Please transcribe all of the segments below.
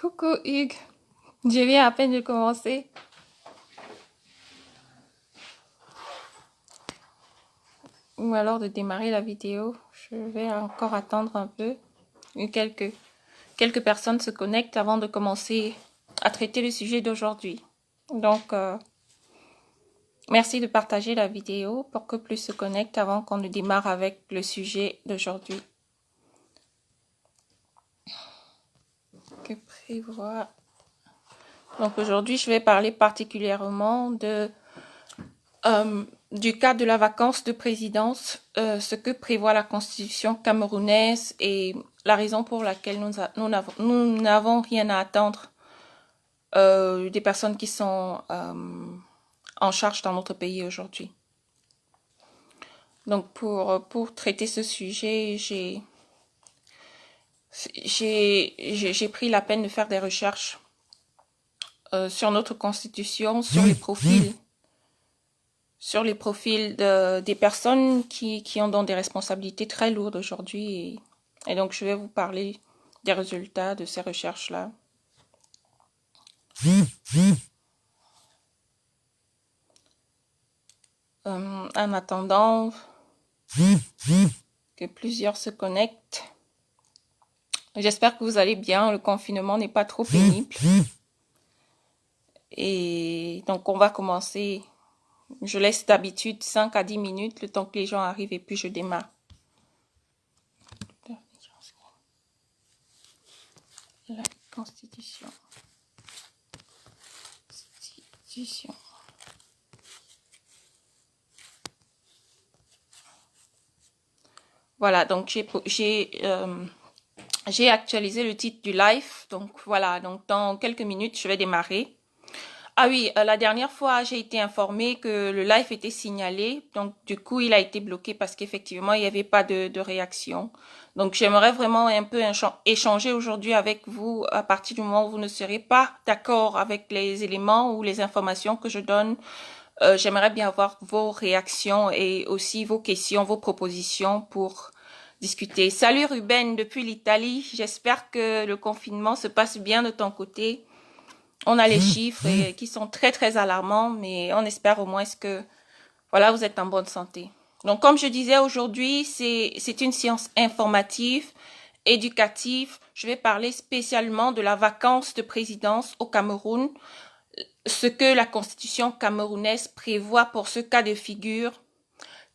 Coucou Hugues, je viens à peine de commencer. Ou alors de démarrer la vidéo. Je vais encore attendre un peu. Quelques personnes se connectent avant de commencer à traiter le sujet d'aujourd'hui. Donc, merci de partager la vidéo pour que plus se connectent avant qu'on ne démarre avec le sujet d'aujourd'hui. Que prévoit... Donc aujourd'hui, je vais parler particulièrement du cas de la vacance de présidence, ce que prévoit la constitution camerounaise et la raison pour laquelle nous n'avons rien à attendre des personnes qui sont en charge dans notre pays aujourd'hui. Donc pour traiter ce sujet, j'ai pris la peine de faire des recherches sur notre constitution, sur les profils des personnes qui ont donc des responsabilités très lourdes aujourd'hui. Et donc, je vais vous parler des résultats de ces recherches-là. En attendant que plusieurs se connectent, j'espère que vous allez bien. Le confinement n'est pas trop pénible. Et donc, on va commencer. Je laisse d'habitude 5 à 10 minutes, le temps que les gens arrivent, et puis je démarre. La Constitution. Voilà, donc j'ai actualisé le titre du live. Donc voilà, donc dans quelques minutes, je vais démarrer. Ah oui, la dernière fois, j'ai été informée que le live était signalé. Donc du coup, il a été bloqué parce qu'effectivement, il n'y avait pas de réaction. Donc j'aimerais vraiment un peu échanger aujourd'hui avec vous à partir du moment où vous ne serez pas d'accord avec les éléments ou les informations que je donne. J'aimerais bien avoir vos réactions et aussi vos questions, vos propositions pour discuter. Salut Ruben depuis l'Italie. J'espère que le confinement se passe bien de ton côté. On a les chiffres qui sont très très alarmants, mais on espère au moins que voilà, vous êtes en bonne santé. Donc comme je disais aujourd'hui, c'est une séance informative, éducative. Je vais parler spécialement de la vacance de présidence au Cameroun, ce que la constitution camerounaise prévoit pour ce cas de figure,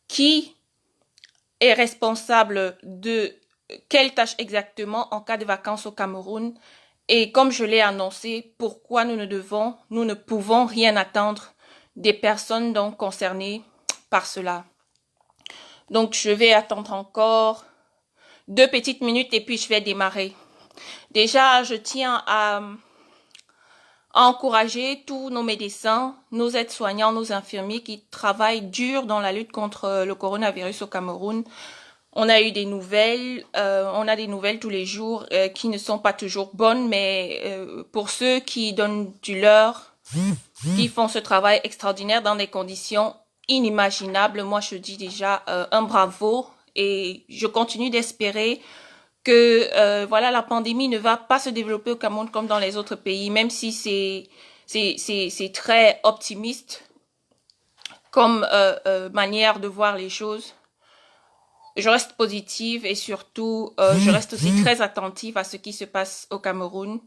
qui est responsable de quelle tâche exactement en cas de vacances au Cameroun, et comme je l'ai annoncé, pourquoi nous ne pouvons rien attendre des personnes donc concernées par cela. Donc je vais attendre encore 2 petites minutes et puis je vais démarrer. Déjà, je tiens à encourager tous nos médecins, nos aides-soignants, nos infirmiers qui travaillent dur dans la lutte contre le coronavirus au Cameroun. On a eu des nouvelles, on a des nouvelles tous les jours qui ne sont pas toujours bonnes, mais pour ceux qui donnent du leur, qui font ce travail extraordinaire dans des conditions inimaginables, moi je dis déjà un bravo, et je continue d'espérer que voilà, la pandémie ne va pas se développer au Cameroun comme dans les autres pays, même si c'est très optimiste comme manière de voir les choses. Je reste positive et surtout, je reste aussi très attentive à ce qui se passe au Cameroun,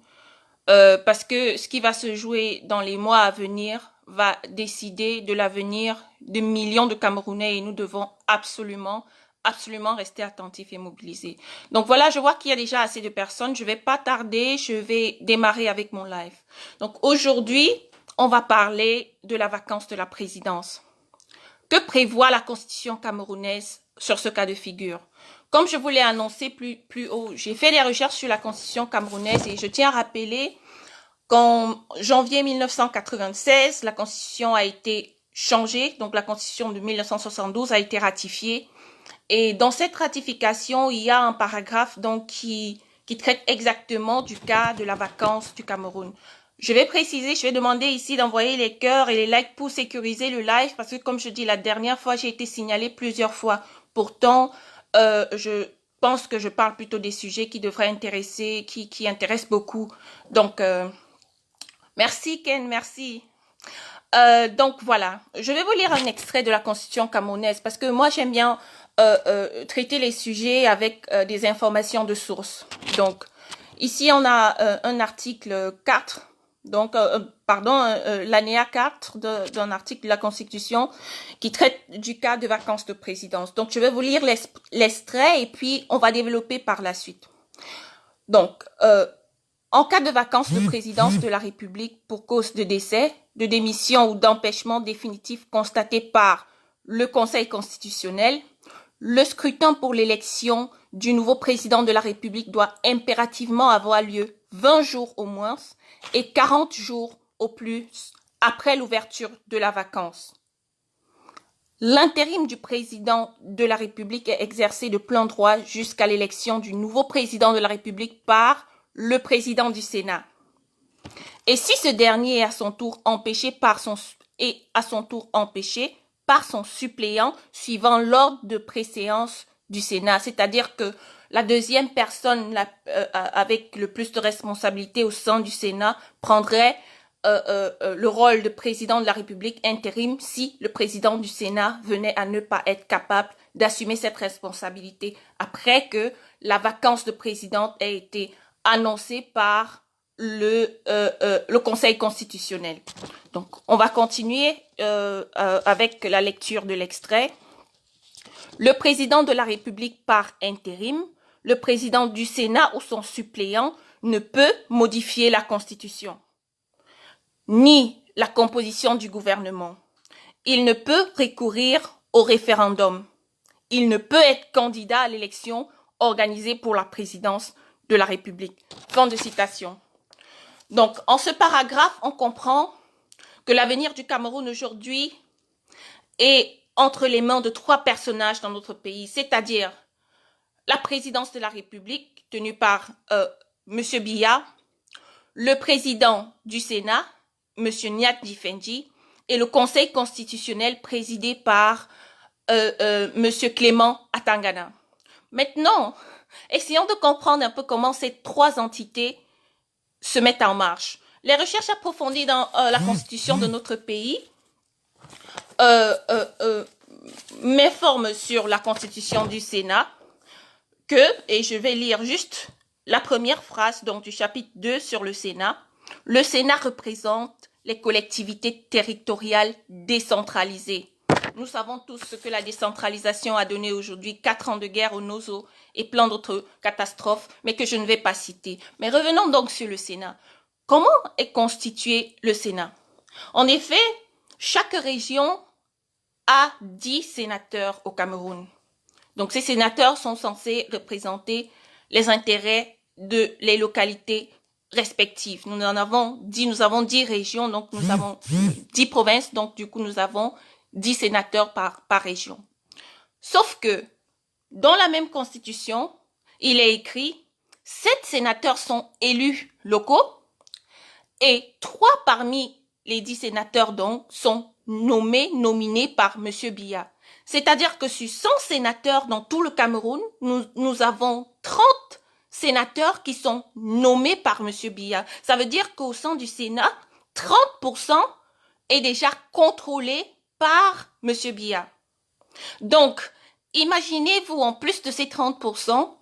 parce que ce qui va se jouer dans les mois à venir va décider de l'avenir de millions de Camerounais, et nous devons absolument rester attentifs et mobilisés. Donc voilà, je vois qu'il y a déjà assez de personnes. Je vais pas tarder, je vais démarrer avec mon live. Donc aujourd'hui, on va parler de la vacance de la présidence. Que prévoit la constitution camerounaise sur ce cas de figure? Comme je vous l'ai annoncé plus haut, j'ai fait des recherches sur la constitution camerounaise et je tiens à rappeler qu'en janvier 1996, la constitution a été changée. Donc la constitution de 1972 a été ratifiée. Et dans cette ratification, il y a un paragraphe donc qui traite exactement du cas de la vacance du Cameroun. Je vais préciser, je vais demander ici d'envoyer les cœurs et les likes pour sécuriser le live, parce que comme je dis, la dernière fois, j'ai été signalée plusieurs fois. Pourtant, pense que je parle plutôt des sujets qui devraient intéresser, qui intéressent beaucoup. Donc, merci Ken, merci. Donc voilà, je vais vous lire un extrait de la Constitution camerounaise parce que moi j'aime bien traiter les sujets avec des informations de source. Donc ici on a un article 4, donc l'alinéa 4 d'un article de la Constitution qui traite du cas de vacances de présidence. Donc je vais vous lire l'extrait et puis on va développer par la suite. Donc en cas de vacances de présidence de la République pour cause de décès, de démission ou d'empêchement définitif constaté par le Conseil constitutionnel, le scrutin pour l'élection du nouveau président de la République doit impérativement avoir lieu 20 jours au moins et 40 jours au plus après l'ouverture de la vacance. L'intérim du président de la République est exercé de plein droit jusqu'à l'élection du nouveau président de la République par le président du Sénat. Et si ce dernier est à son tour empêché par son suppléant suivant l'ordre de préséance du Sénat, c'est-à-dire que la deuxième personne avec le plus de responsabilités au sein du Sénat prendrait le rôle de président de la République intérim si le président du Sénat venait à ne pas être capable d'assumer cette responsabilité après que la vacance de président ait été annoncée par le Conseil constitutionnel. Donc, on va continuer avec la lecture de l'extrait. Le président de la République par intérim, le président du Sénat ou son suppléant ne peut modifier la Constitution, ni la composition du gouvernement. Il ne peut recourir au référendum. Il ne peut être candidat à l'élection organisée pour la présidence de la République. Fin de citation. Donc, en ce paragraphe, on comprend que l'avenir du Cameroun aujourd'hui est entre les mains de trois personnages dans notre pays, c'est-à-dire la présidence de la République tenue par M. Biya, le président du Sénat, M. Nyat Difendi, et le Conseil constitutionnel présidé par M. Clément Atangana. Maintenant, essayons de comprendre un peu comment ces trois entités se mettent en marche. Les recherches approfondies dans la constitution de notre pays m'informent sur la constitution du Sénat que, et je vais lire juste la première phrase donc du chapitre 2 sur le Sénat représente les collectivités territoriales décentralisées. Nous savons tous ce que la décentralisation a donné aujourd'hui, 4 ans de guerre au Nozo et plein d'autres catastrophes, mais que je ne vais pas citer. Mais revenons donc sur le Sénat. Comment est constitué le Sénat? En effet, chaque région a 10 sénateurs au Cameroun. Donc ces sénateurs sont censés représenter les intérêts de les localités respectives. Nous avons 10 régions, donc nous avons 10 provinces, donc du coup nous avons 10 sénateurs par région. Sauf que, dans la même constitution, il est écrit 7 sénateurs sont élus locaux et 3 parmi les 10 sénateurs donc sont nominés par M. Biya. C'est-à-dire que sur 100 sénateurs dans tout le Cameroun, nous avons 30 sénateurs qui sont nommés par M. Biya. Ça veut dire qu'au sein du Sénat, 30% est déjà contrôlé par M. Biya. Donc, imaginez-vous, en plus de ces 30%,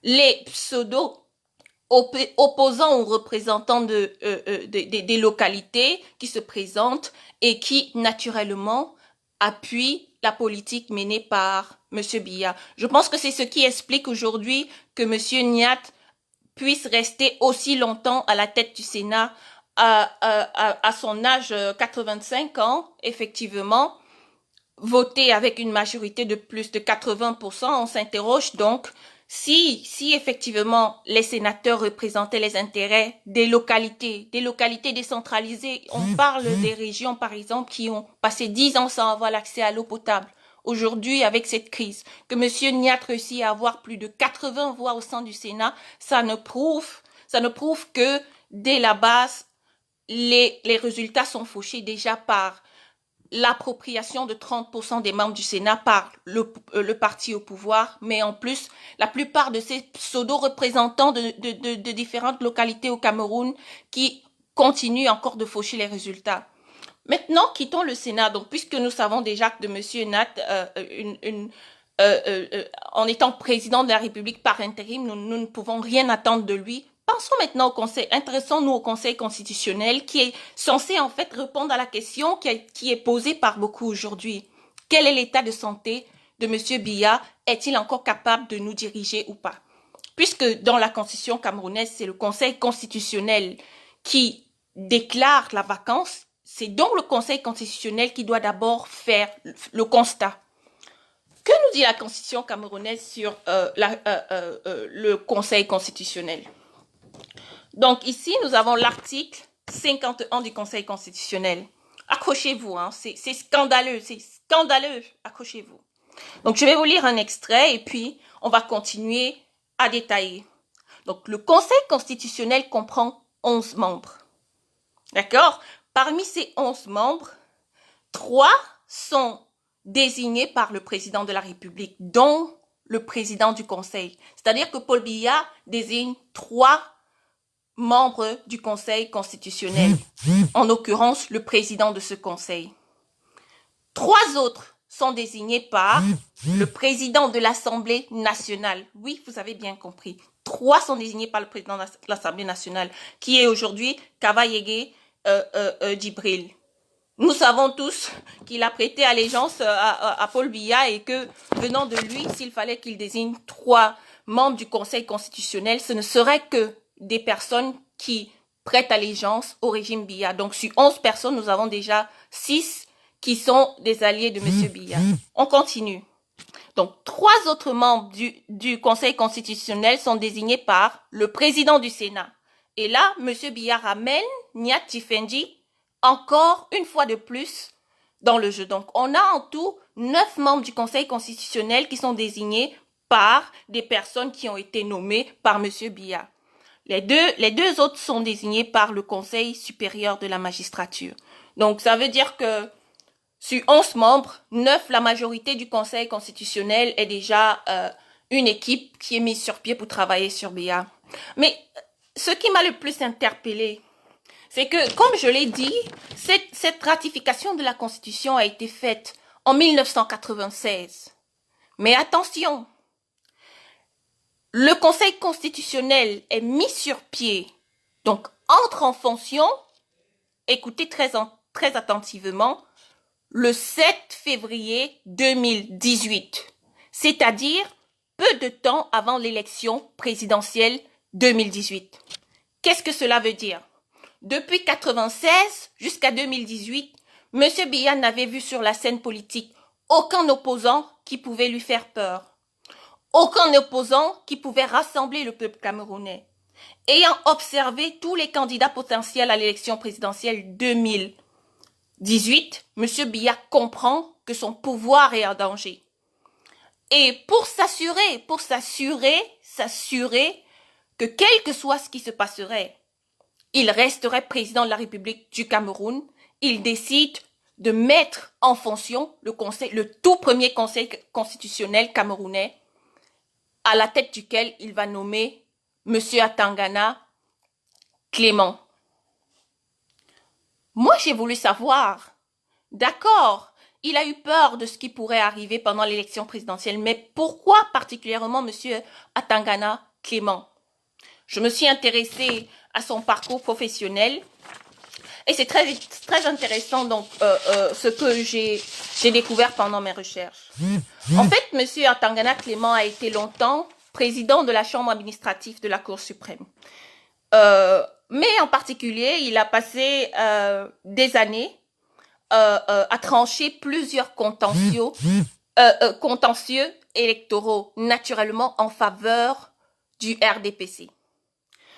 les pseudo-opposants ou représentants des localités qui se présentent et qui, naturellement, appuient la politique menée par M. Biya. Je pense que c'est ce qui explique aujourd'hui que M. Nyat puisse rester aussi longtemps à la tête du Sénat à son âge 85 ans, effectivement, voter avec une majorité de plus de 80%, on s'interroge donc si effectivement les sénateurs représentaient les intérêts des localités décentralisées. On parle des régions, par exemple, qui ont passé 10 ans sans avoir l'accès à l'eau potable. Aujourd'hui, avec cette crise, que M. Nyat réussit à avoir plus de 80 voix au sein du Sénat, ça ne prouve que dès la base, les résultats sont fauchés déjà par l'appropriation de 30% des membres du Sénat par le parti au pouvoir, mais en plus, la plupart de ces pseudo-représentants de différentes localités au Cameroun qui continuent encore de faucher les résultats. Maintenant, quittons le Sénat. Donc, puisque nous savons déjà que de M. Nat, en étant président de la République par intérim, nous ne pouvons rien attendre de lui. Pensons maintenant au Conseil, intéressons-nous au Conseil constitutionnel qui est censé en fait répondre à la question qui est posée par beaucoup aujourd'hui. Quel est l'état de santé de M. Biya? Est-il encore capable de nous diriger ou pas? Puisque dans la constitution camerounaise, c'est le Conseil constitutionnel qui déclare la vacance, c'est donc le Conseil constitutionnel qui doit d'abord faire le constat. Que nous dit la constitution camerounaise sur le Conseil constitutionnel? Donc ici, nous avons l'article 51 du Conseil constitutionnel. Accrochez-vous, hein, c'est scandaleux, accrochez-vous. Donc je vais vous lire un extrait et puis on va continuer à détailler. Donc le Conseil constitutionnel comprend 11 membres. D'accord? Parmi ces 11 membres, 3 sont désignés par le président de la République, dont le président du Conseil. C'est-à-dire que Paul Biya désigne 3 membres du Conseil constitutionnel, en l'occurrence le président de ce Conseil. 3 autres sont désignés par le président de l'Assemblée nationale. Oui, vous avez bien compris. 3 sont désignés par le président de l'Assemblée nationale, qui est aujourd'hui Kaba Yégué Djibril. Nous savons tous qu'il a prêté allégeance à Paul Biya et que, venant de lui, s'il fallait qu'il désigne 3 membres du Conseil constitutionnel, ce ne serait que des personnes qui prêtent allégeance au régime Biya. Donc, sur 11 personnes, nous avons déjà 6 qui sont des alliés de M. Biya. On continue. Donc, 3 autres membres du Conseil constitutionnel sont désignés par le président du Sénat. Et là, M. Biya ramène Niat Tifendi encore une fois de plus dans le jeu. Donc, on a en tout 9 membres du Conseil constitutionnel qui sont désignés par des personnes qui ont été nommées par M. Biya. Les deux autres sont désignés par le Conseil supérieur de la magistrature. Donc, ça veut dire que sur 11 membres, 9, la majorité du Conseil constitutionnel est déjà une équipe qui est mise sur pied pour travailler sur Biya. Mais ce qui m'a le plus interpellé, c'est que, comme je l'ai dit, cette ratification de la Constitution a été faite en 1996. Mais attention, le Conseil constitutionnel est mis sur pied, donc entre en fonction, écoutez très attentivement, le 7 février 2018, c'est-à-dire peu de temps avant l'élection présidentielle 2018. Qu'est-ce que cela veut dire? Depuis 1996 jusqu'à 2018, M. Biya n'avait vu sur la scène politique aucun opposant qui pouvait lui faire peur. Aucun opposant qui pouvait rassembler le peuple camerounais. Ayant observé tous les candidats potentiels à l'élection présidentielle 2018, M. Biya comprend que son pouvoir est en danger. Et pour s'assurer que quel que soit ce qui se passerait, il resterait président de la République du Cameroun, il décide de mettre en fonction le tout premier conseil constitutionnel camerounais, à la tête duquel il va nommer M. Atangana Clément. Moi, j'ai voulu savoir, d'accord, il a eu peur de ce qui pourrait arriver pendant l'élection présidentielle, mais pourquoi particulièrement M. Atangana Clément? Je me suis intéressée à son parcours professionnel et c'est très intéressant donc ce que j'ai découvert pendant mes recherches. En fait, M. Atangana Clément a été longtemps président de la Chambre administrative de la Cour suprême. Mais en particulier, il a passé des années à trancher plusieurs contentieux électoraux, naturellement en faveur du RDPC.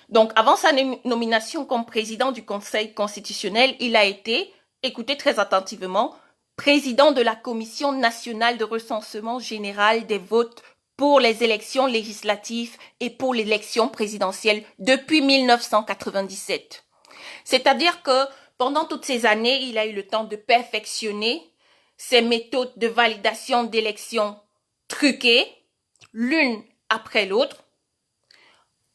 Donc, avant sa nomination comme président du Conseil constitutionnel, il a été, écoutez très attentivement, président de la Commission nationale de recensement général des votes pour les élections législatives et pour l'élection présidentielle depuis 1997. C'est-à-dire que Pendant toutes ces années, il a eu le temps de perfectionner ses méthodes de validation d'élections truquées, l'une après l'autre,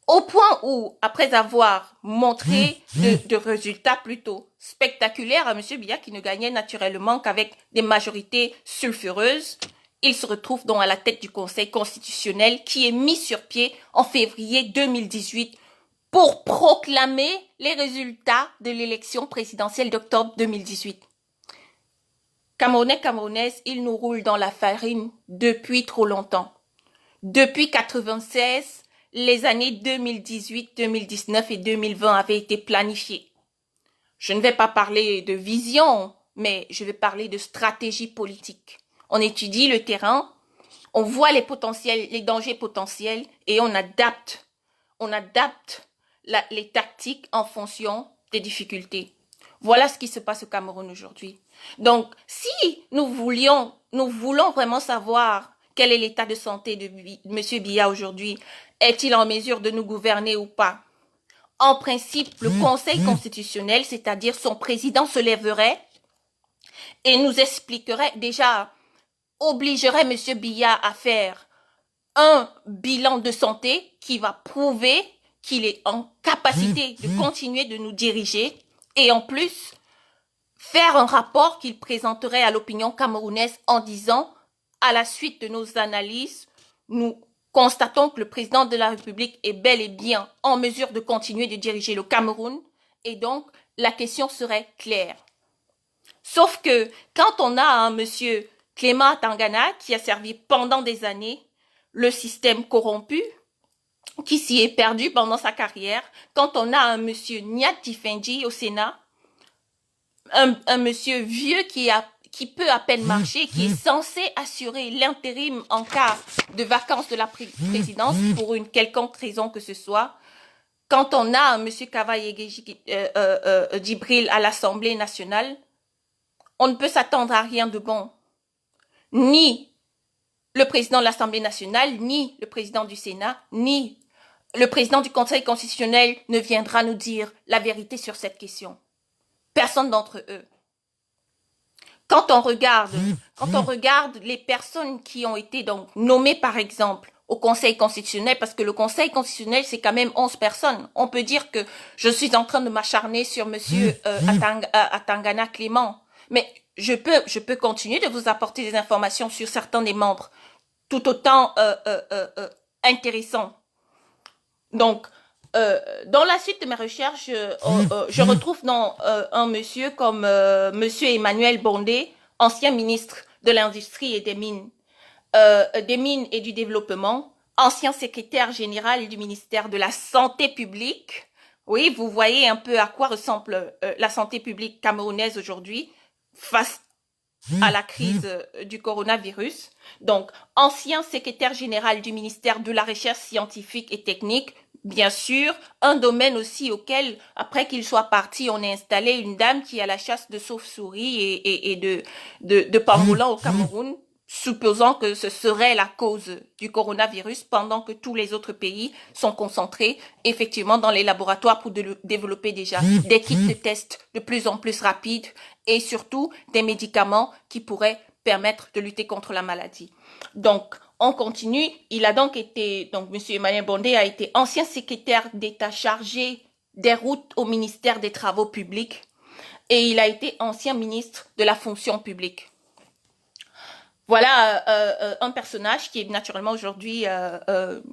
au point où, après avoir montré de résultats plutôt spectaculaires à M. Biya, qui ne gagnait naturellement qu'avec des majorités sulfureuses, il se retrouve donc à la tête du Conseil constitutionnel qui est mis sur pied en février 2018 pour proclamer les résultats de l'élection présidentielle d'octobre 2018. Camerounais, Camerounaises, ils nous roulent dans la farine depuis trop longtemps. Depuis 96, les années 2018, 2019 et 2020 avaient été planifiées. Je ne vais pas parler de vision, mais je vais parler de stratégie politique. On étudie le terrain, on voit les dangers potentiels et on adapte les tactiques en fonction des difficultés. Voilà ce qui se passe au Cameroun aujourd'hui. Donc, si nous voulons vraiment savoir quel est l'état de santé de M. Biya aujourd'hui, est-il en mesure de nous gouverner ou pas? En principe, le Conseil constitutionnel, c'est-à-dire son président, se lèverait et nous expliquerait, déjà, obligerait M. Biya à faire un bilan de santé qui va prouver qu'il est en capacité de continuer de nous diriger et en plus faire un rapport qu'il présenterait à l'opinion camerounaise en disant, à la suite de nos analyses, nous constatons que le président de la République est bel et bien en mesure de continuer de diriger le Cameroun et donc la question serait claire. Sauf que quand on a un monsieur Clément Tangana qui a servi pendant des années le système corrompu, qui s'y est perdu pendant sa carrière, quand on a un monsieur Nyat Tifendi au Sénat, un monsieur vieux qui peut à peine marcher, qui est censé assurer l'intérim en cas de vacance de la présidence pour une quelconque raison que ce soit, quand on a un monsieur Kavaye Djibril à l'Assemblée nationale, on ne peut s'attendre à rien de bon. Ni le président de l'Assemblée nationale, ni le président du Sénat, ni le président du Conseil constitutionnel ne viendra nous dire la vérité sur cette question. Personne d'entre eux. Quand on regarde les personnes qui ont été donc nommées par exemple au Conseil constitutionnel, parce que le Conseil constitutionnel c'est quand même 11 personnes. On peut dire que je suis en train de m'acharner sur monsieur Atangana Clément, mais je peux continuer de vous apporter des informations sur certains des membres tout autant intéressants. Donc, dans la suite de mes recherches, je retrouve un monsieur comme monsieur Emmanuel Bondé, ancien ministre de l'Industrie et des Mines et du Développement, ancien secrétaire général du ministère de la Santé publique. Oui, vous voyez un peu à quoi ressemble la santé publique camerounaise aujourd'hui face à la crise du coronavirus. Donc, ancien secrétaire général du ministère de la Recherche scientifique et technique, bien sûr, un domaine aussi auquel, après qu'il soit parti, on a installé une dame qui est à la chasse de chauves-souris et de pangolins au Cameroun, supposant que ce serait la cause du coronavirus, pendant que tous les autres pays sont concentrés effectivement dans les laboratoires pour développer déjà des kits de tests de plus en plus rapides et surtout des médicaments qui pourraient permettre de lutter contre la maladie. Donc, on continue. Il a donc été, M. Emmanuel Bondé a été ancien secrétaire d'État chargé des routes au ministère des Travaux publics et il a été ancien ministre de la fonction publique. Voilà un personnage qui est naturellement aujourd'hui,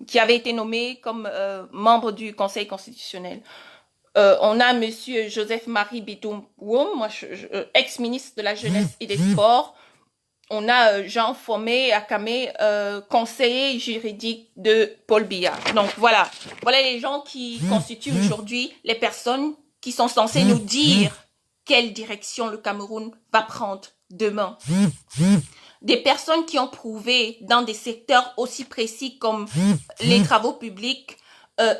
qui avait été nommé comme membre du Conseil constitutionnel. On a monsieur Joseph-Marie Bitoum Woum, ex-ministre de la Jeunesse et des Sports. On a Jean Fomé Akame, conseiller juridique de Paul Biya. Donc voilà les gens qui constituent aujourd'hui les personnes qui sont censées nous dire quelle direction le Cameroun va prendre demain. Des personnes qui ont prouvé dans des secteurs aussi précis comme les travaux publics,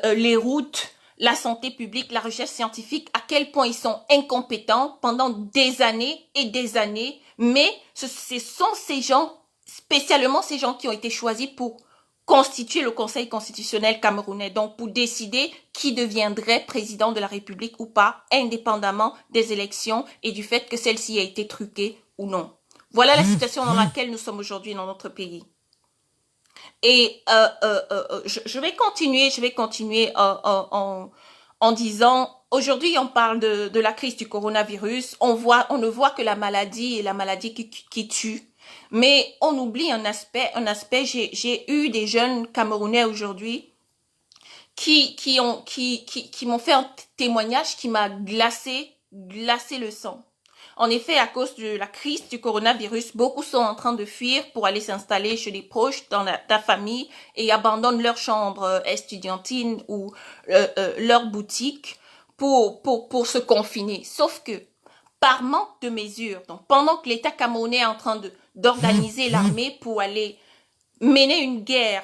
les routes, la santé publique, la recherche scientifique, à quel point ils sont incompétents pendant des années et des années, mais ce sont ces gens, spécialement ces gens qui ont été choisis pour constituer le Conseil constitutionnel camerounais, donc pour décider qui deviendrait président de la République ou pas, indépendamment des élections et du fait que celle-ci a été truquée ou non. Voilà la situation dans laquelle nous sommes aujourd'hui dans notre pays. Et je vais continuer en disant, aujourd'hui on parle de la crise du coronavirus, on ne voit que la maladie et la maladie qui tue. Mais on oublie un aspect, j'ai eu des jeunes Camerounais aujourd'hui qui m'ont fait un témoignage qui m'a glacé le sang. En effet, à cause de la crise du coronavirus, beaucoup sont en train de fuir pour aller s'installer chez des proches, dans la famille, et abandonnent leur chambre estudiantine ou leur boutique pour se confiner. Sauf que, par manque de mesures, donc pendant que l'État camerounais est en train d'organiser l'armée pour aller mener une guerre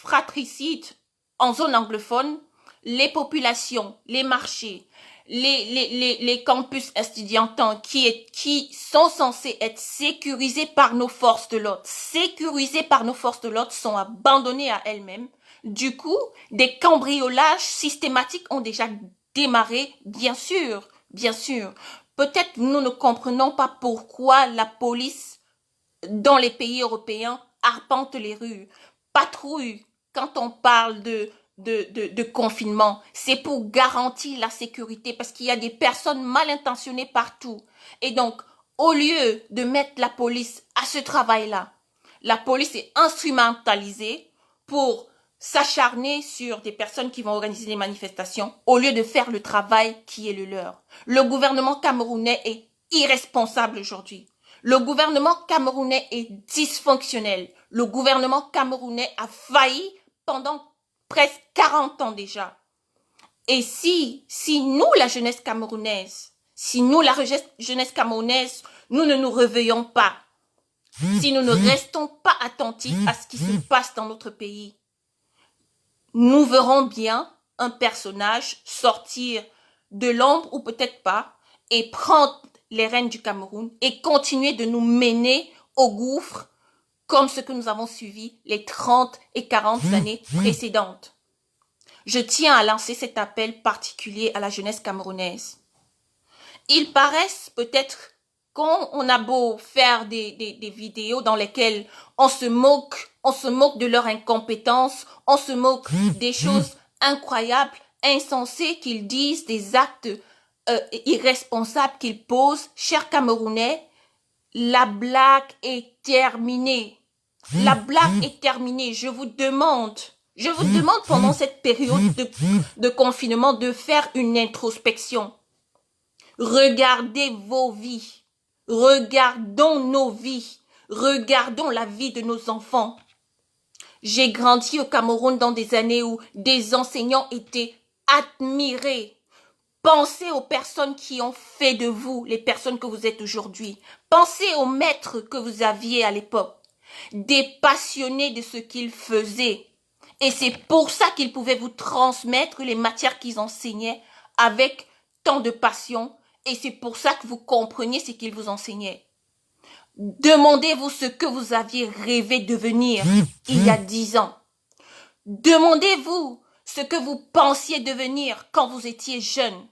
fratricide en zone anglophone, les populations, les marchés, les campus estudiantins qui sont censés être sécurisés par nos forces de l'ordre, sont abandonnés à elles-mêmes. Du coup, des cambriolages systématiques ont déjà démarré, bien sûr. Peut-être nous ne comprenons pas pourquoi la police dans les pays européens arpente les rues, patrouille quand on parle de confinement. C'est pour garantir la sécurité parce qu'il y a des personnes mal intentionnées partout. Et donc, au lieu de mettre la police à ce travail-là, la police est instrumentalisée pour s'acharner sur des personnes qui vont organiser des manifestations au lieu de faire le travail qui est le leur. Le gouvernement camerounais est irresponsable aujourd'hui. Le gouvernement camerounais est dysfonctionnel. Le gouvernement camerounais a failli pendant presque 40 ans déjà. Et si nous, la jeunesse camerounaise, nous ne nous réveillons pas, si nous ne restons pas attentifs à ce qui se passe dans notre pays, nous verrons bien un personnage sortir de l'ombre ou peut-être pas et prendre les rênes du Cameroun et continuer de nous mener au gouffre comme ce que nous avons suivi les 30 et 40 années précédentes. Je tiens à lancer cet appel particulier à la jeunesse camerounaise. Ils paraissent peut-être, quand on a beau faire des vidéos dans lesquelles on se moque de leur incompétence, on se moque des choses incroyables, insensées qu'ils disent, des actes irresponsables qu'ils posent. Chers Camerounais, la blague est terminée. La blague est terminée. Je vous demande pendant cette période de confinement de faire une introspection. Regardez vos vies. Regardons nos vies. Regardons la vie de nos enfants. J'ai grandi au Cameroun dans des années où des enseignants étaient admirés. Pensez aux personnes qui ont fait de vous les personnes que vous êtes aujourd'hui. Pensez aux maîtres que vous aviez à l'époque. Des passionnés de ce qu'ils faisaient. Et c'est pour ça qu'ils pouvaient vous transmettre les matières qu'ils enseignaient avec tant de passion. Et c'est pour ça que vous compreniez ce qu'ils vous enseignaient. Demandez-vous ce que vous aviez rêvé devenir il y a 10 ans. Demandez-vous ce que vous pensiez devenir quand vous étiez jeune.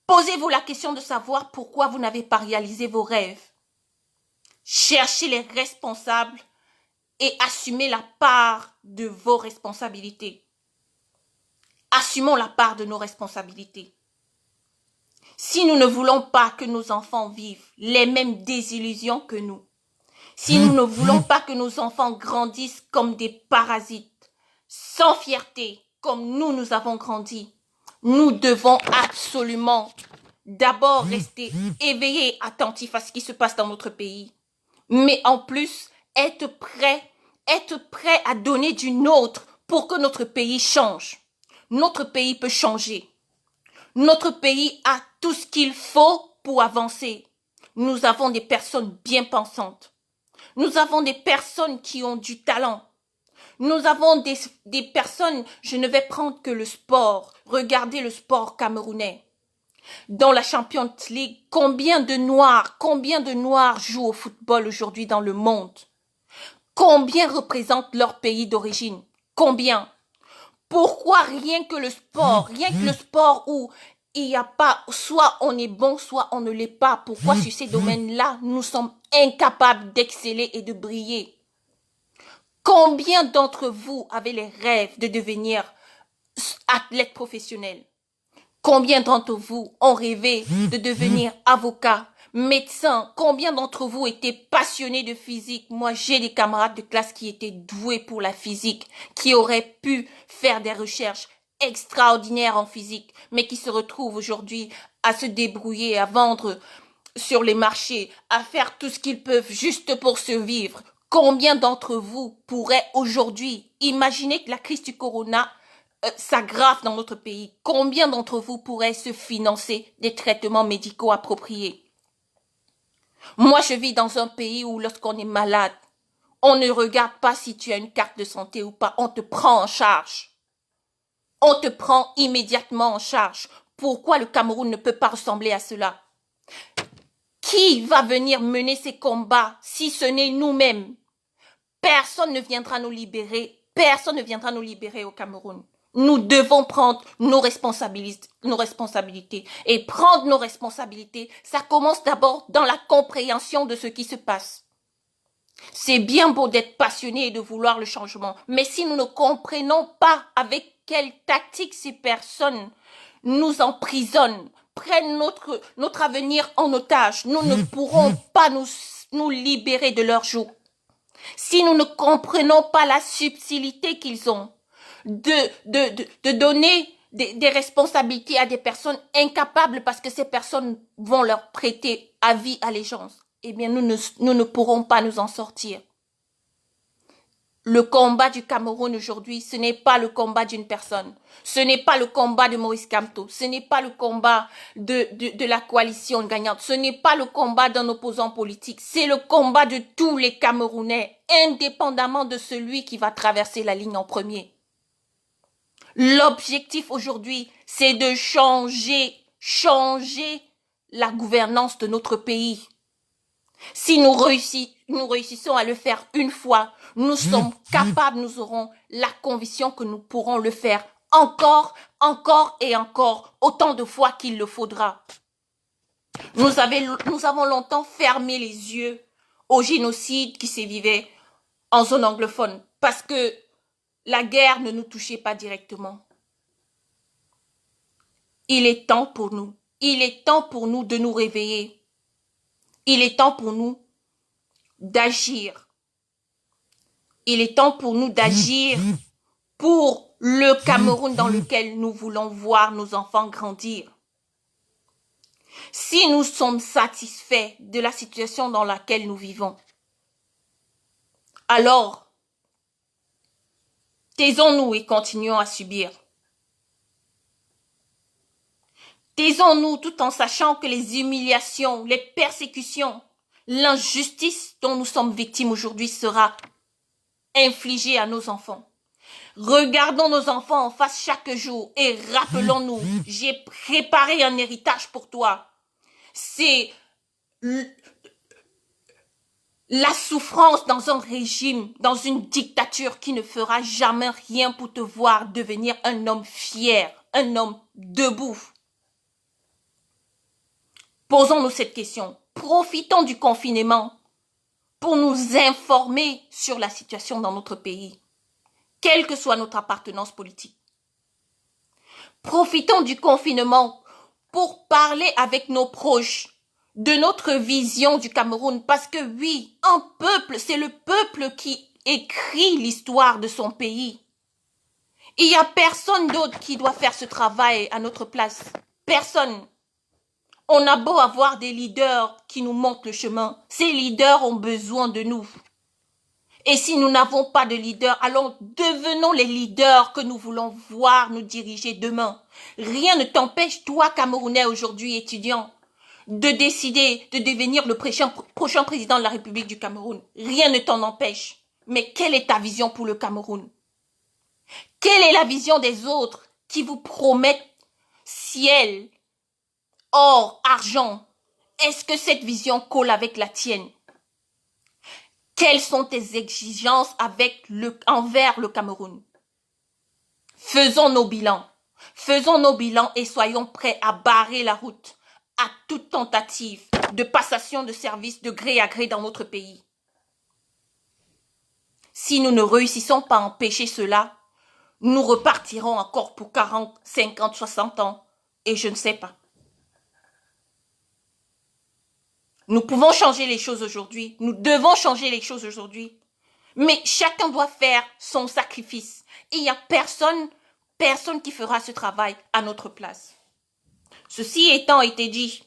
Posez-vous la question de savoir pourquoi vous n'avez pas réalisé vos rêves. Cherchez les responsables et assumez la part de vos responsabilités. Assumons la part de nos responsabilités. Si nous ne voulons pas que nos enfants vivent les mêmes désillusions que nous, si nous ne voulons pas que nos enfants grandissent comme des parasites, sans fierté, comme nous avons grandi, nous devons absolument d'abord rester éveillés, attentifs à ce qui se passe dans notre pays, mais en plus être prêts à donner du nôtre pour que notre pays change. Notre pays peut changer. Notre pays a tout ce qu'il faut pour avancer. Nous avons des personnes bien pensantes. Nous avons des personnes qui ont du talent. Nous avons des personnes, je ne vais prendre que le sport. Regardez le sport camerounais. Dans la Champions League, combien de Noirs jouent au football aujourd'hui dans le monde? Combien représentent leur pays d'origine? Combien? Pourquoi rien que le sport où il n'y a pas, soit on est bon, soit on ne l'est pas. Pourquoi sur ces domaines-là, nous sommes incapables d'exceller et de briller? Combien d'entre vous avez les rêves de devenir athlète professionnel? Combien d'entre vous ont rêvé de devenir avocat, médecin? Combien d'entre vous étaient passionnés de physique? Moi, j'ai des camarades de classe qui étaient doués pour la physique, qui auraient pu faire des recherches extraordinaires en physique, mais qui se retrouvent aujourd'hui à se débrouiller, à vendre sur les marchés, à faire tout ce qu'ils peuvent juste pour survivre. Combien d'entre vous pourraient aujourd'hui imaginer que la crise du corona s'aggrave dans notre pays? Combien d'entre vous pourraient se financer des traitements médicaux appropriés? Moi, je vis dans un pays où lorsqu'on est malade, on ne regarde pas si tu as une carte de santé ou pas, on te prend en charge. On te prend immédiatement en charge. Pourquoi le Cameroun ne peut pas ressembler à cela? Qui va venir mener ces combats si ce n'est nous-mêmes? Personne ne viendra nous libérer. Personne ne viendra nous libérer au Cameroun. Nous devons prendre nos responsabilités. Et prendre nos responsabilités, ça commence d'abord dans la compréhension de ce qui se passe. C'est bien beau d'être passionné et de vouloir le changement, mais si nous ne comprenons pas avec quelle tactique ces personnes nous emprisonnent, prennent notre avenir en otage, nous ne pourrons pas nous libérer de leur joug. Si nous ne comprenons pas la subtilité qu'ils ont de donner des responsabilités à des personnes incapables parce que ces personnes vont leur prêter avis, allégeance, eh bien nous ne pourrons pas nous en sortir. Le combat du Cameroun aujourd'hui, ce n'est pas le combat d'une personne. Ce n'est pas le combat de Maurice Kamto. Ce n'est pas le combat de la coalition gagnante. Ce n'est pas le combat d'un opposant politique. C'est le combat de tous les Camerounais, indépendamment de celui qui va traverser la ligne en premier. L'objectif aujourd'hui, c'est de changer la gouvernance de notre pays. Si nous réussissons à le faire une fois, nous sommes capables, nous aurons la conviction que nous pourrons le faire encore et encore, autant de fois qu'il le faudra. Nous avons longtemps fermé les yeux au génocide qui sévivait en zone anglophone parce que la guerre ne nous touchait pas directement. Il est temps pour nous. Il est temps pour nous de nous réveiller. Il est temps pour nous d'agir. Il est temps pour nous d'agir pour le Cameroun dans lequel nous voulons voir nos enfants grandir. Si nous sommes satisfaits de la situation dans laquelle nous vivons, alors taisons-nous et continuons à subir. Taisons-nous tout en sachant que les humiliations, les persécutions, l'injustice dont nous sommes victimes aujourd'hui sera infligée à nos enfants. Regardons nos enfants en face chaque jour et rappelons-nous, j'ai préparé un héritage pour toi. C'est la souffrance dans un régime, dans une dictature qui ne fera jamais rien pour te voir devenir un homme fier, un homme debout. Posons-nous cette question. Profitons du confinement pour nous informer sur la situation dans notre pays, quelle que soit notre appartenance politique. Profitons du confinement pour parler avec nos proches de notre vision du Cameroun, parce que oui, un peuple, c'est le peuple qui écrit l'histoire de son pays. Il n'y a personne d'autre qui doit faire ce travail à notre place. Personne. On a beau avoir des leaders qui nous montrent le chemin, ces leaders ont besoin de nous. Et si nous n'avons pas de leaders, alors devenons les leaders que nous voulons voir nous diriger demain. Rien ne t'empêche, toi Camerounais aujourd'hui étudiant, de décider de devenir le prochain président de la République du Cameroun. Rien ne t'en empêche. Mais quelle est ta vision pour le Cameroun? Quelle est la vision des autres qui vous promettent ciel, or, argent? Est-ce que cette vision colle avec la tienne? Quelles sont tes exigences envers le Cameroun? Faisons nos bilans. Faisons nos bilans et soyons prêts à barrer la route à toute tentative de passation de services de gré à gré dans notre pays. Si nous ne réussissons pas à empêcher cela, nous repartirons encore pour 40, 50, 60 ans et je ne sais pas. Nous pouvons changer les choses aujourd'hui. Nous devons changer les choses aujourd'hui. Mais chacun doit faire son sacrifice. Et il n'y a personne qui fera ce travail à notre place. Ceci étant été dit,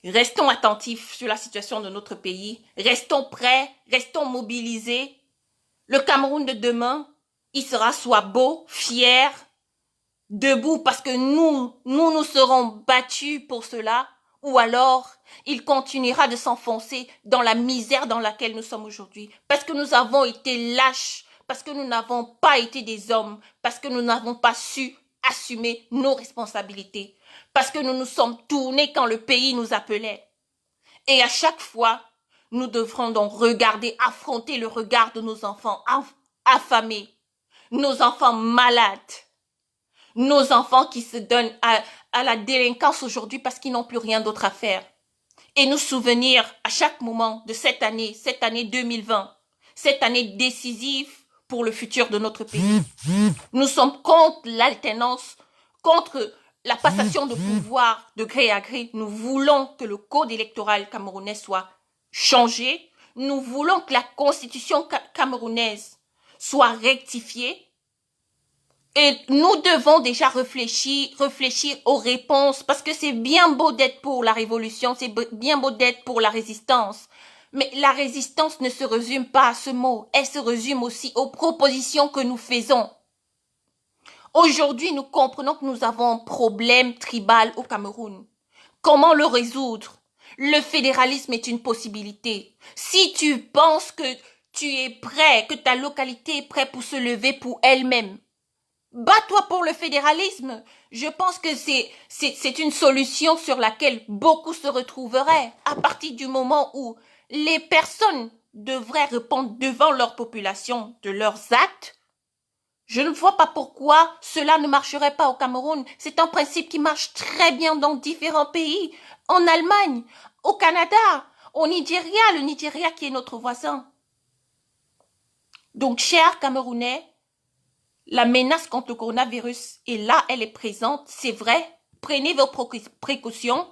restons attentifs sur la situation de notre pays. Restons prêts, restons mobilisés. Le Cameroun de demain, il sera soit beau, fier, debout parce que nous serons battus pour cela. Ou alors, il continuera de s'enfoncer dans la misère dans laquelle nous sommes aujourd'hui. Parce que nous avons été lâches, parce que nous n'avons pas été des hommes, parce que nous n'avons pas su assumer nos responsabilités, parce que nous nous sommes tournés quand le pays nous appelait. Et à chaque fois, nous devrons donc affronter le regard de nos enfants affamés, nos enfants malades, nos enfants qui se donnent à la délinquance aujourd'hui parce qu'ils n'ont plus rien d'autre à faire. Et nous souvenir à chaque moment de cette année 2020, cette année décisive pour le futur de notre pays. Nous sommes contre l'alternance, contre la passation de pouvoir de gré à gré. Nous voulons que le code électoral camerounais soit changé. Nous voulons que la constitution camerounaise soit rectifiée. Et nous devons déjà réfléchir aux réponses, parce que c'est bien beau d'être pour la révolution, c'est bien beau d'être pour la résistance. Mais la résistance ne se résume pas à ce mot, elle se résume aussi aux propositions que nous faisons. Aujourd'hui, nous comprenons que nous avons un problème tribal au Cameroun. Comment le résoudre? Le fédéralisme est une possibilité. Si tu penses que tu es prêt, que ta localité est prête pour se lever pour elle-même, bats-toi pour le fédéralisme. Je pense que c'est une solution sur laquelle beaucoup se retrouveraient à partir du moment où les personnes devraient répondre devant leur population de leurs actes. Je ne vois pas pourquoi cela ne marcherait pas au Cameroun. C'est un principe qui marche très bien dans différents pays. En Allemagne, au Canada, au Nigeria, le Nigeria qui est notre voisin. Donc, chers Camerounais, la menace contre le coronavirus est là, elle est présente, c'est vrai. Prenez vos précautions,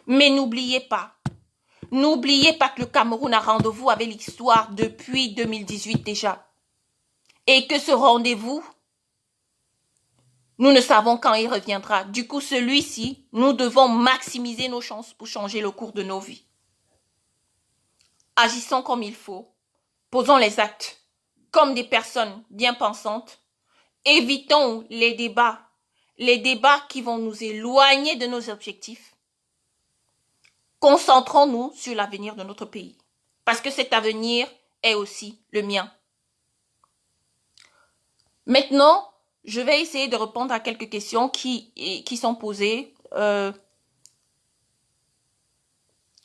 mais n'oubliez pas que le Cameroun a rendez-vous avec l'histoire depuis 2018 déjà. Et que ce rendez-vous, nous ne savons quand il reviendra. Du coup, celui-ci, nous devons maximiser nos chances pour changer le cours de nos vies. Agissons comme il faut. Posons les actes comme des personnes bien pensantes. Évitons les débats qui vont nous éloigner de nos objectifs. Concentrons-nous sur l'avenir de notre pays, parce que cet avenir est aussi le mien. Maintenant, je vais essayer de répondre à quelques questions qui sont posées.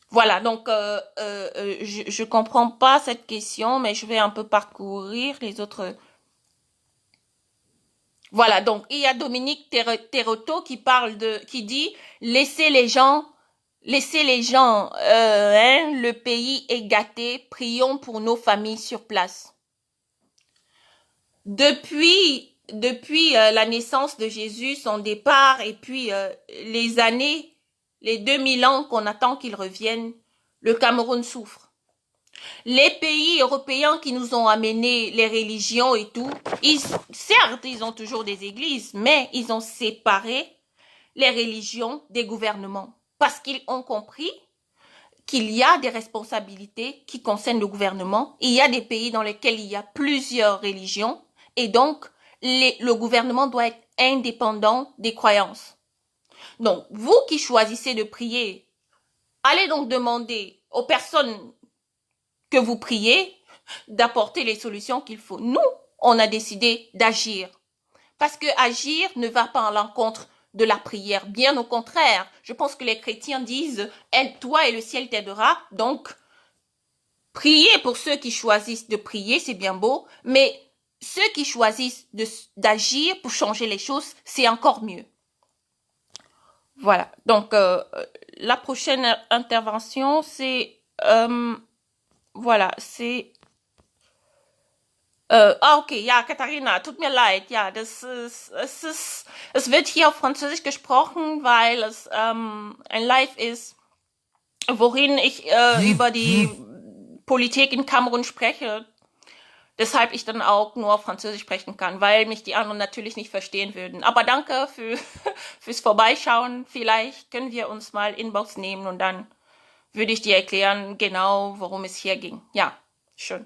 Voilà, donc je comprends pas cette question, mais je vais un peu parcourir les autres. Voilà, donc il y a Dominique Terotto qui dit laissez les gens, le pays est gâté, prions pour nos familles sur place. Depuis la naissance de Jésus, son départ, et puis les 2000 ans qu'on attend qu'il revienne, le Cameroun souffre. Les pays européens qui nous ont amené les religions et tout, certes, ils ont toujours des églises, mais ils ont séparé les religions des gouvernements. Parce qu'ils ont compris qu'il y a des responsabilités qui concernent le gouvernement. Il y a des pays dans lesquels il y a plusieurs religions. Et donc, le gouvernement doit être indépendant des croyances. Donc, vous qui choisissez de prier, allez donc demander aux personnes que vous priez d'apporter les solutions qu'il faut. Nous, on a décidé d'agir. Parce que agir ne va pas à l'encontre de la prière. Bien au contraire. Je pense que les chrétiens disent, aide-toi et le ciel t'aidera. Donc, Prier pour ceux qui choisissent de prier, c'est bien beau, mais ceux qui choisissent d'agir pour changer les choses, c'est encore mieux. Voilà. Donc, la prochaine intervention, c'est... voilà, c'est... okay, ja, Katharina, tut mir leid. Ja, es wird hier auf Französisch gesprochen, weil es ein Live ist, worin ich über die Politik in Kamerun spreche. Deshalb ich dann auch nur Französisch sprechen kann, weil mich die anderen natürlich nicht verstehen würden. Aber danke fürs Vorbeischauen. Vielleicht können wir uns mal Inbox nehmen und dann würde ich dir erklären genau, worum es hier ging. Ja, schön.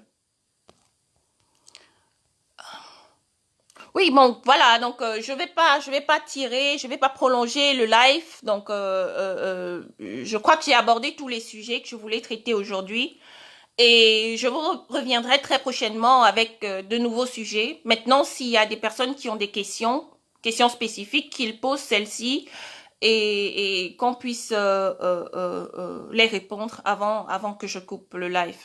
Oui, bon, voilà, donc je vais pas prolonger le live. Donc, je crois que j'ai abordé tous les sujets que je voulais traiter aujourd'hui. Et je vous reviendrai très prochainement avec de nouveaux sujets. Maintenant, s'il y a des personnes qui ont des questions spécifiques, qu'ils posent celles-ci et qu'on puisse les répondre avant que je coupe le live.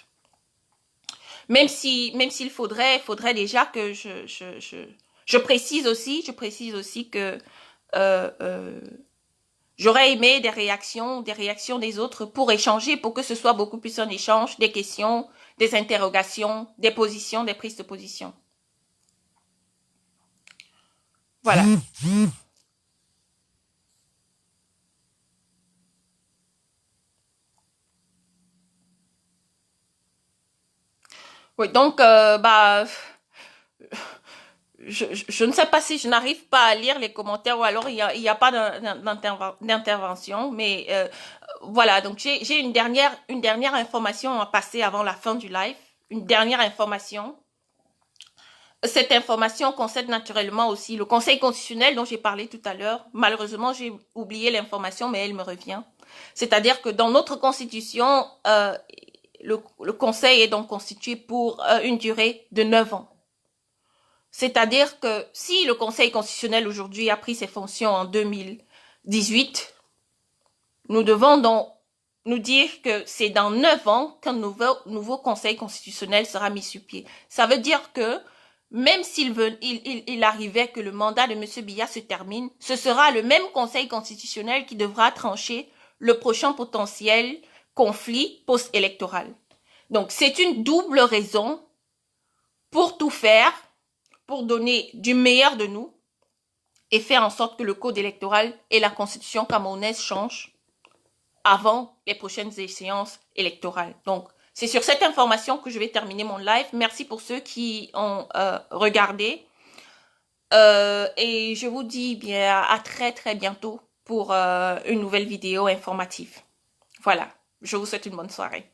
Même s'il faudrait déjà que je précise aussi que j'aurais aimé des réactions des autres pour échanger, pour que ce soit beaucoup plus un échange, des questions, des interrogations, des positions, des prises de position. Voilà. Oui, donc, je ne sais pas si je n'arrive pas à lire les commentaires ou alors il y a pas d'intervention, mais voilà, donc j'ai une dernière information à passer avant la fin du live, une dernière information. Cette information concerne naturellement aussi le Conseil constitutionnel dont j'ai parlé tout à l'heure. Malheureusement, j'ai oublié l'information, mais elle me revient. C'est-à-dire que dans notre Constitution, le Conseil est donc constitué pour une durée de 9 ans. C'est-à-dire que si le Conseil constitutionnel aujourd'hui a pris ses fonctions en 2018, nous devons donc nous dire que c'est dans 9 ans qu'un nouveau Conseil constitutionnel sera mis sur pied. Ça veut dire que même il arrivait que le mandat de M. Biya se termine, ce sera le même Conseil constitutionnel qui devra trancher le prochain potentiel conflit post-électoral. Donc, c'est une double raison pour tout faire, pour donner du meilleur de nous et faire en sorte que le code électoral et la constitution camerounaise changent avant les prochaines échéances électorales. Donc, c'est sur cette information que je vais terminer mon live. Merci pour ceux qui ont regardé. Et je vous dis bien à très très bientôt pour une nouvelle vidéo informative. Voilà, je vous souhaite une bonne soirée.